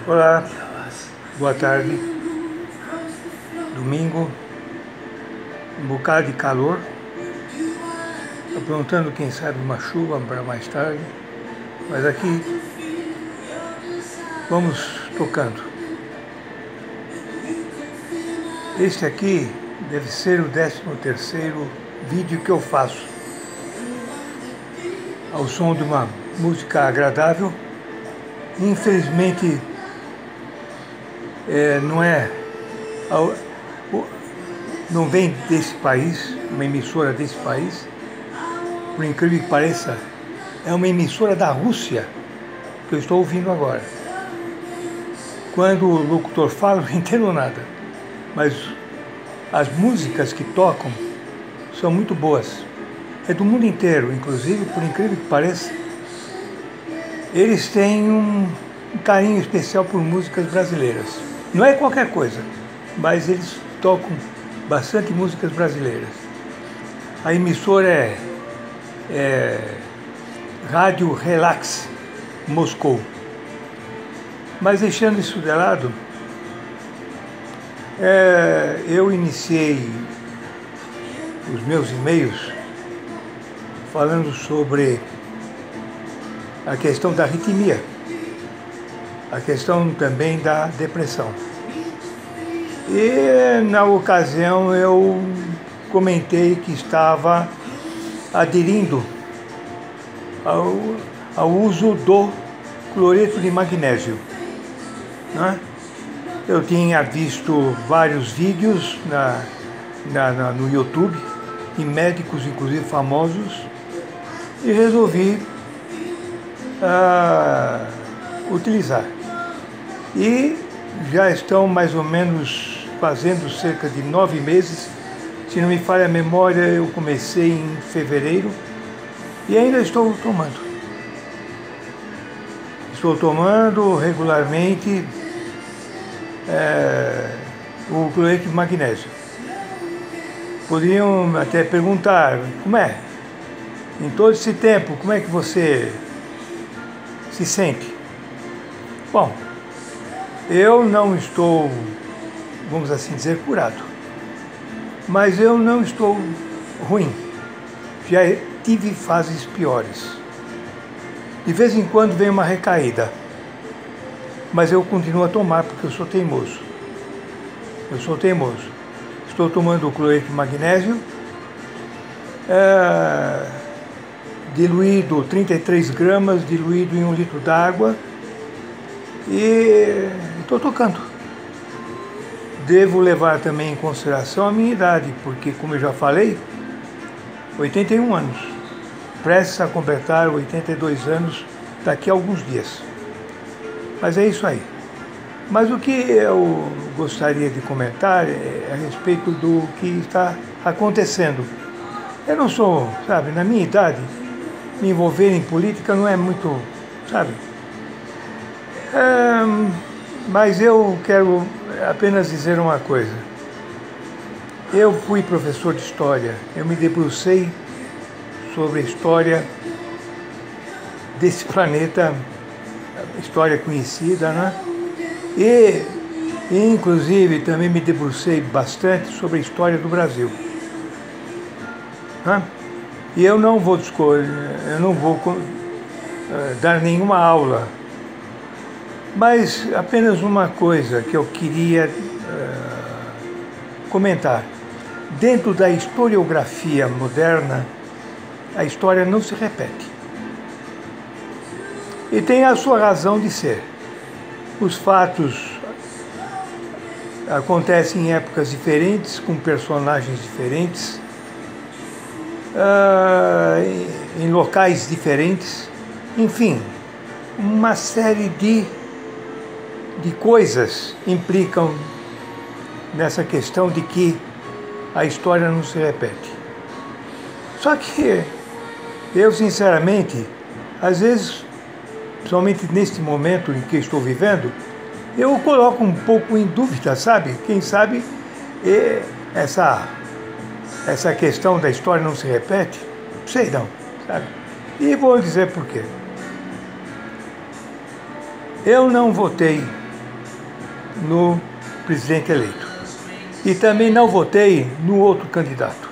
Olá, boa tarde. Domingo, um bocado de calor, aprontando quem sabe uma chuva para mais tarde, mas aqui vamos tocando. Este aqui deve ser o 13º vídeo que eu faço, ao som de uma música agradável. Infelizmente, não vem desse país, uma emissora desse país. Por incrível que pareça, é uma emissora da Rússia que eu estou ouvindo agora. Quando o locutor fala, eu não entendo nada, mas as músicas que tocam são muito boas. É do mundo inteiro, inclusive, por incrível que pareça, eles têm um carinho especial por músicas brasileiras. Não é qualquer coisa, mas eles tocam bastante músicas brasileiras. A emissora é Rádio Relax, Moscou. Mas deixando isso de lado, eu iniciei os meus e-mails falando sobre a questão da arritmia, a questão também da depressão. E na ocasião eu comentei que estava aderindo ao uso do cloreto de magnésio, né? Eu tinha visto vários vídeos no YouTube, de médicos inclusive famosos, e resolvi utilizar. E já estão mais ou menos fazendo cerca de 9 meses, se não me falha a memória, eu comecei em fevereiro e ainda estou tomando. Estou tomando regularmente o cloreto de magnésio. Poderiam até perguntar, como é? Em todo esse tempo, como é que você se sente? Bom, eu não estou, vamos assim dizer, curado, mas eu não estou ruim. Já tive fases piores. De vez em quando vem uma recaída, mas eu continuo a tomar porque eu sou teimoso. Eu sou teimoso. Estou tomando o cloreto de magnésio, diluído, 33 gramas, diluído em 1 litro d'água, e estou tocando. Devo levar também em consideração a minha idade, porque, como eu já falei, 81 anos, prestes a completar 82 anos daqui a alguns dias. Mas é isso aí. Mas o que eu gostaria de comentar é a respeito do que está acontecendo. Eu não sou, sabe, na minha idade, me envolver em política não é muito, sabe? Mas eu quero apenas dizer uma coisa. Eu fui professor de história, eu me debrucei sobre a história desse planeta, história conhecida, né? E, inclusive, também me debrucei bastante sobre a história do Brasil. Né? E eu não vou dar nenhuma aula, mas apenas uma coisa que eu queria comentar. Dentro da historiografia moderna, a história não se repete. E tem a sua razão de ser. Os fatos acontecem em épocas diferentes, com personagens diferentes, em locais diferentes, enfim, uma série de coisas implicam nessa questão de que a história não se repete. Só que eu, sinceramente, às vezes, principalmente neste momento em que estou vivendo, eu coloco um pouco em dúvida, sabe? Quem sabe essa questão da história não se repete? Sei não, sabe? E vou dizer por quê. Eu não votei no presidente eleito. E também não votei no outro candidato.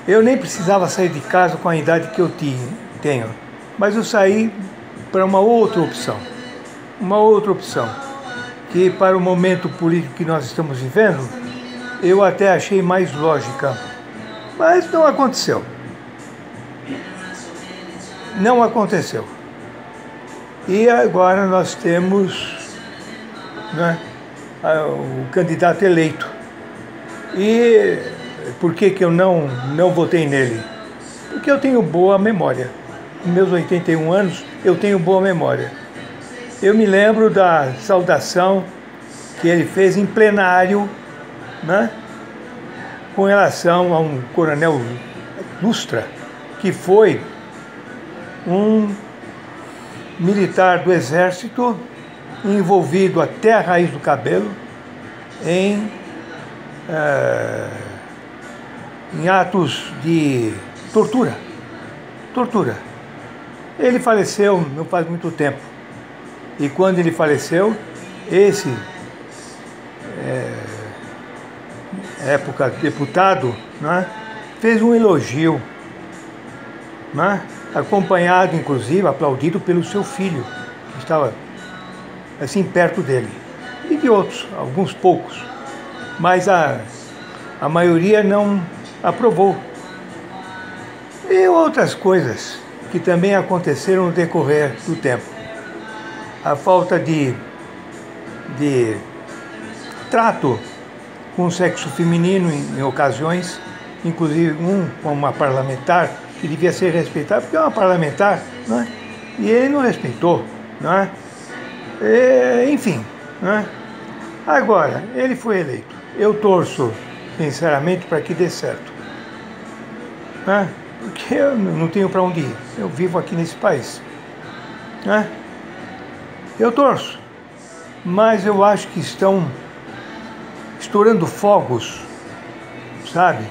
Eu nem precisava sair de casa com a idade que eu tenho, mas eu saí para uma outra opção. Uma outra opção, que para o momento político que nós estamos vivendo, eu até achei mais lógica. Mas não aconteceu. Não aconteceu. E agora nós temos, né, o candidato eleito. E por que eu não votei nele? Porque eu tenho boa memória. Com meus 81 anos, eu tenho boa memória. Eu me lembro da saudação que ele fez em plenário, né, com relação a um coronel Lustra, que foi um militar do Exército envolvido até a raiz do cabelo em atos de tortura. Ele faleceu não faz muito tempo. E quando ele faleceu, época deputado, né, fez um elogio, né, acompanhado, inclusive, aplaudido pelo seu filho, que estava assim perto dele, e de outros, alguns poucos, mas a maioria não aprovou. E outras coisas que também aconteceram no decorrer do tempo. A falta de trato com o sexo feminino em ocasiões, inclusive com uma parlamentar que devia ser respeitada, porque é uma parlamentar, né? E ele não respeitou, né? Enfim, né? Agora, ele foi eleito. Eu torço, sinceramente, para que dê certo, né? Porque eu não tenho para onde ir. Eu vivo aqui nesse país, né? Eu torço, mas eu acho que estão estourando fogos, sabe?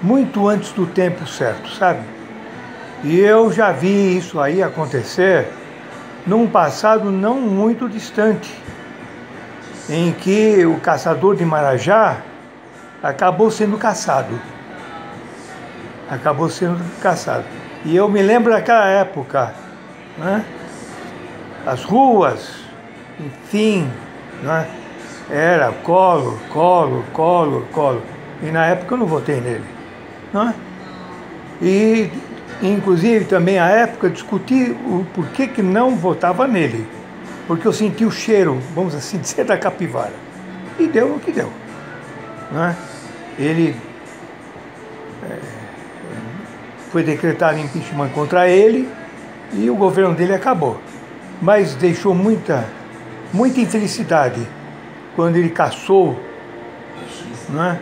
Muito antes do tempo certo, sabe? E eu já vi isso aí acontecer num passado não muito distante, em que o caçador de Marajá acabou sendo caçado. E eu me lembro daquela época, né? As ruas, enfim, né? Era Collor. E na época eu não votei nele, né? E, inclusive, também à época discuti o porquê que não votava nele. Porque eu senti o cheiro, vamos assim dizer, da capivara. E deu o que deu, né? Ele foi decretado impeachment contra ele e o governo dele acabou. Mas deixou muita infelicidade quando ele caçou, né,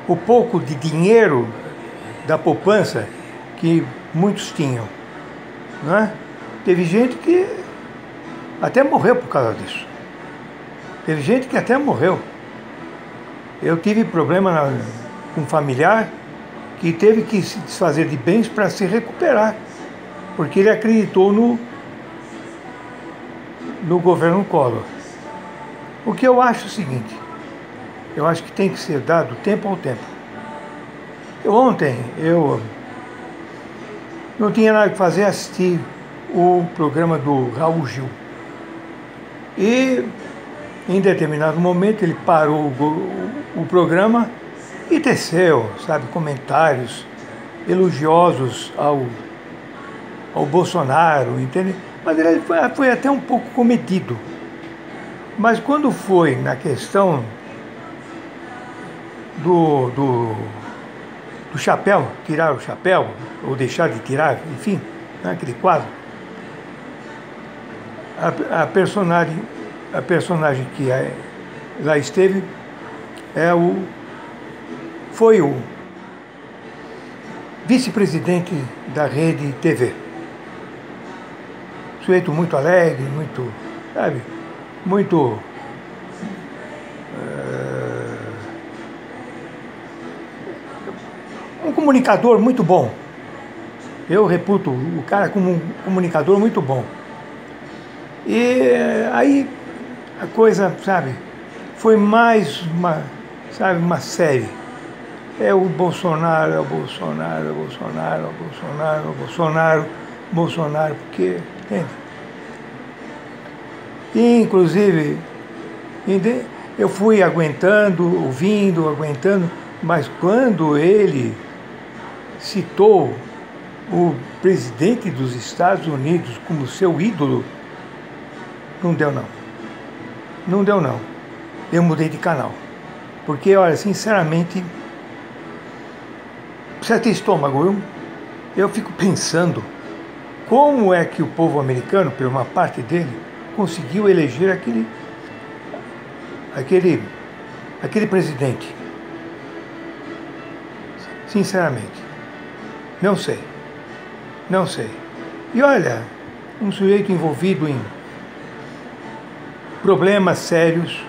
o pouco de dinheiro da poupança que muitos tinham, né? Teve gente que até morreu por causa disso. Eu tive problema com um familiar que teve que se desfazer de bens para se recuperar, porque ele acreditou no governo Collor. O que eu acho é o seguinte: eu acho que tem que ser dado tempo ao tempo. Ontem eu não tinha nada que fazer, assistir o programa do Raul Gil. E em determinado momento ele parou o programa e teceu, sabe, comentários elogiosos ao Bolsonaro, entende? Mas ele foi até um pouco comedido. Mas quando foi na questão do chapéu, tirar o chapéu, ou deixar de tirar, enfim, naquele quadro, a personagem que lá esteve foi o vice-presidente da Rede TV. Sujeito muito alegre, muito, sabe, muito um comunicador muito bom. Eu reputo o cara como um comunicador muito bom. E aí a coisa, sabe, foi mais uma, sabe, uma série. É o Bolsonaro, é o Bolsonaro, é o Bolsonaro, é o Bolsonaro, é o Bolsonaro, Bolsonaro, porque, entende? E, inclusive, eu fui aguentando, ouvindo, aguentando, mas quando ele citou o presidente dos Estados Unidos como seu ídolo, não deu não. Não deu não. Eu mudei de canal. Porque, olha, sinceramente, precisa ter estômago. Eu fico pensando como é que o povo americano, por uma parte dele, conseguiu eleger aquele presidente. Sinceramente. Não sei. Não sei. E olha, um sujeito envolvido em problemas sérios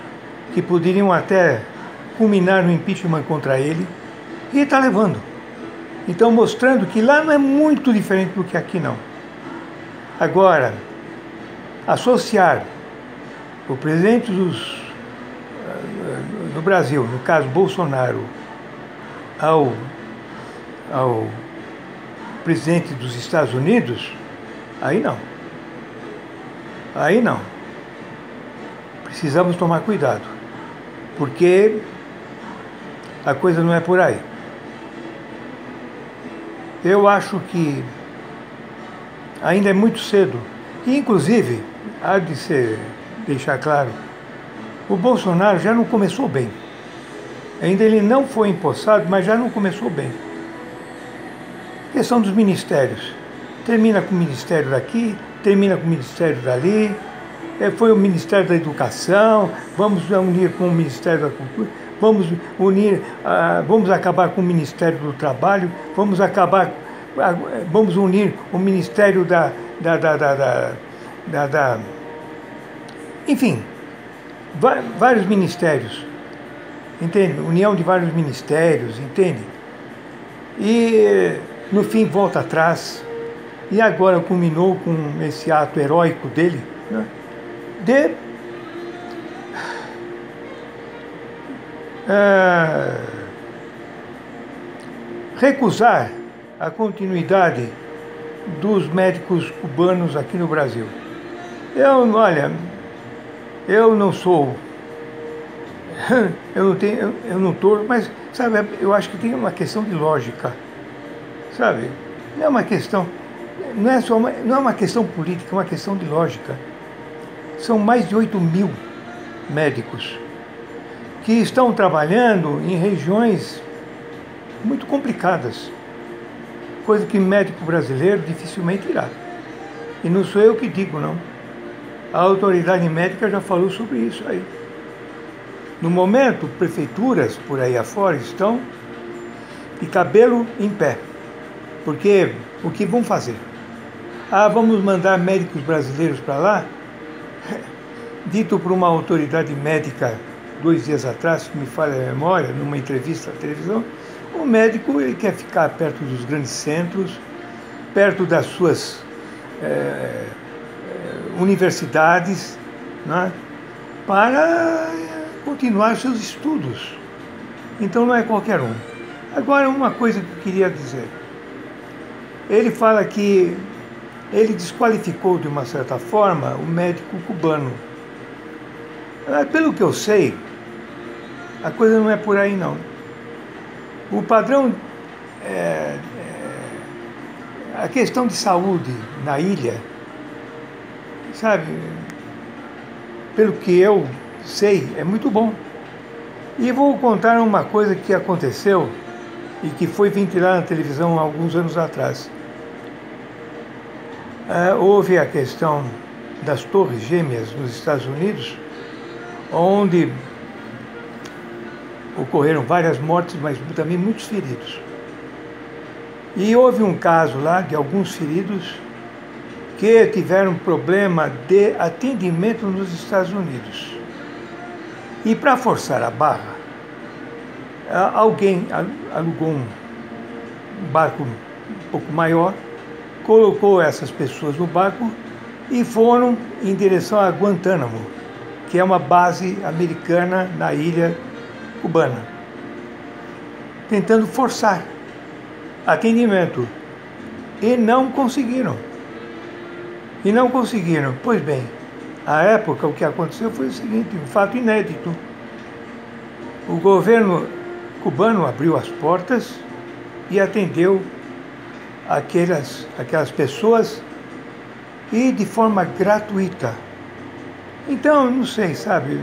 que poderiam até culminar no impeachment contra ele, e ele está levando. Então, mostrando que lá não é muito diferente do que aqui, não. Agora, associar o presidente do Brasil, no caso Bolsonaro, ao presidente dos Estados Unidos, aí não. Aí não. Precisamos tomar cuidado, porque a coisa não é por aí. Eu acho que ainda é muito cedo. E, inclusive, há de ser, deixar claro, o Bolsonaro já não começou bem. Ainda ele não foi empossado, mas já não começou bem. Questão dos ministérios. Termina com o ministério daqui, termina com o ministério dali. Foi o Ministério da Educação, vamos unir com o Ministério da Cultura, vamos acabar com o Ministério do Trabalho, vamos unir o Ministério enfim, vários ministérios, entende? União de vários ministérios, entende? E no fim volta atrás, e agora culminou com esse ato heróico dele, né? De recusar a continuidade dos médicos cubanos aqui no Brasil. Olha, eu não sou, eu não estou, mas, sabe, eu acho que tem uma questão de lógica, sabe? Não é uma questão, não é uma questão política, é uma questão de lógica. São mais de 8.000 médicos que estão trabalhando em regiões muito complicadas, coisa que médico brasileiro dificilmente irá. E não sou eu que digo, não. A autoridade médica já falou sobre isso aí. No momento, prefeituras por aí afora estão de cabelo em pé. Porque o que vão fazer? Vamos mandar médicos brasileiros para lá? Dito por uma autoridade médica 2 dias atrás, se me falha a memória, numa entrevista à televisão, o médico ele quer ficar perto dos grandes centros, perto das suas universidades, né, para continuar seus estudos. Então não é qualquer um. Agora, uma coisa que eu queria dizer. Ele fala que ele desqualificou, de uma certa forma, o médico cubano. Pelo que eu sei, a coisa não é por aí, não. O padrão, a questão de saúde na ilha, sabe, pelo que eu sei, é muito bom. E vou contar uma coisa que aconteceu e que foi ventilada na televisão há alguns anos atrás. Houve a questão das Torres Gêmeas nos Estados Unidos, onde ocorreram várias mortes, mas também muitos feridos. E houve um caso lá de alguns feridos que tiveram problema de atendimento nos Estados Unidos. E para forçar a barra, alguém alugou um barco um pouco maior, colocou essas pessoas no barco e foram em direção a Guantánamo, que é uma base americana na ilha cubana, tentando forçar atendimento. E não conseguiram. E não conseguiram. Pois bem, à época o que aconteceu foi o seguinte, um fato inédito. O governo cubano abriu as portas e atendeu aquelas pessoas e de forma gratuita. Então, não sei, sabe,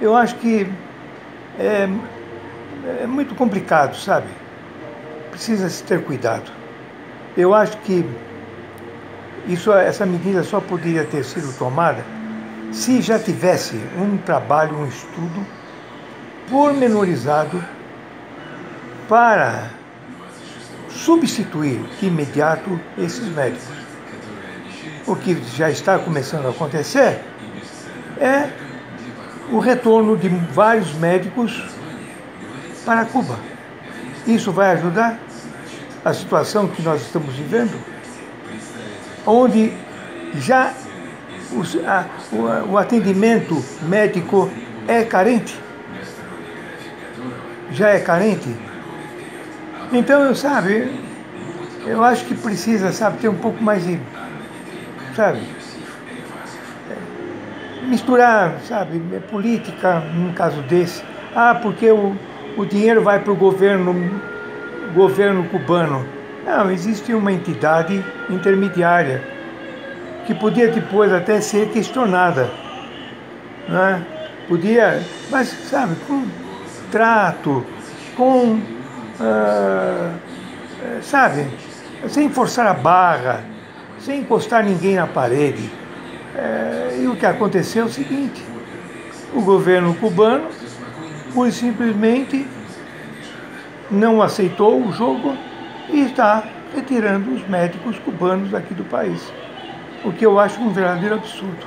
eu acho que é muito complicado, sabe? Precisa se ter cuidado. Eu acho que essa medida só poderia ter sido tomada se já tivesse um trabalho, um estudo pormenorizado para substituir de imediato esses médicos. O que já está começando a acontecer é o retorno de vários médicos para Cuba. Isso vai ajudar a situação que nós estamos vivendo, onde já o atendimento médico é carente. Já é carente. Então, sabe, eu acho que precisa, sabe, ter um pouco mais de, sabe, misturar, sabe, política num caso desse. Porque o dinheiro vai para o governo cubano. Não, existe uma entidade intermediária que podia depois até ser questionada, né? Podia, mas, sabe, com trato, com, sabe, sem forçar a barra, sem encostar ninguém na parede. E o que aconteceu é o seguinte, o governo cubano, pura e simplesmente, não aceitou o jogo e está retirando os médicos cubanos daqui do país. O que eu acho um verdadeiro absurdo.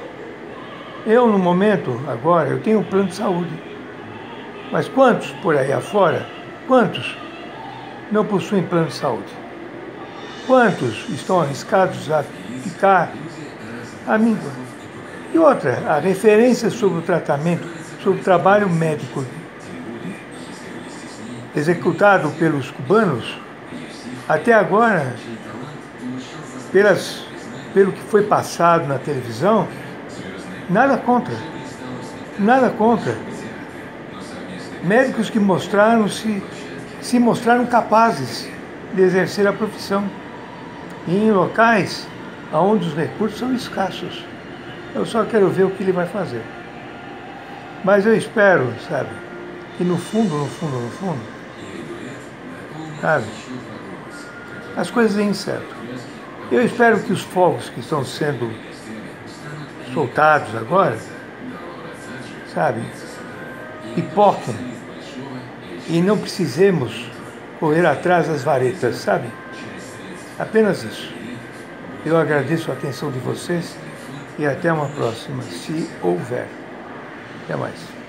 Eu, no momento, agora, eu tenho um plano de saúde. Mas quantos por aí afora, quantos não possuem plano de saúde? Quantos estão arriscados a ficar à míngua? E outra, a referência sobre o tratamento, sobre o trabalho médico executado pelos cubanos, até agora, pelo que foi passado na televisão, nada contra. Nada contra. Médicos que se mostraram capazes de exercer a profissão em locais onde os recursos são escassos. Eu só quero ver o que ele vai fazer. Mas eu espero, sabe, que no fundo, sabe, as coisas deem certo. Eu espero que os fogos que estão sendo soltados agora, sabe, pipoquem e não precisemos correr atrás das varetas, sabe? Apenas isso. Eu agradeço a atenção de vocês e até uma próxima, se houver. Até mais.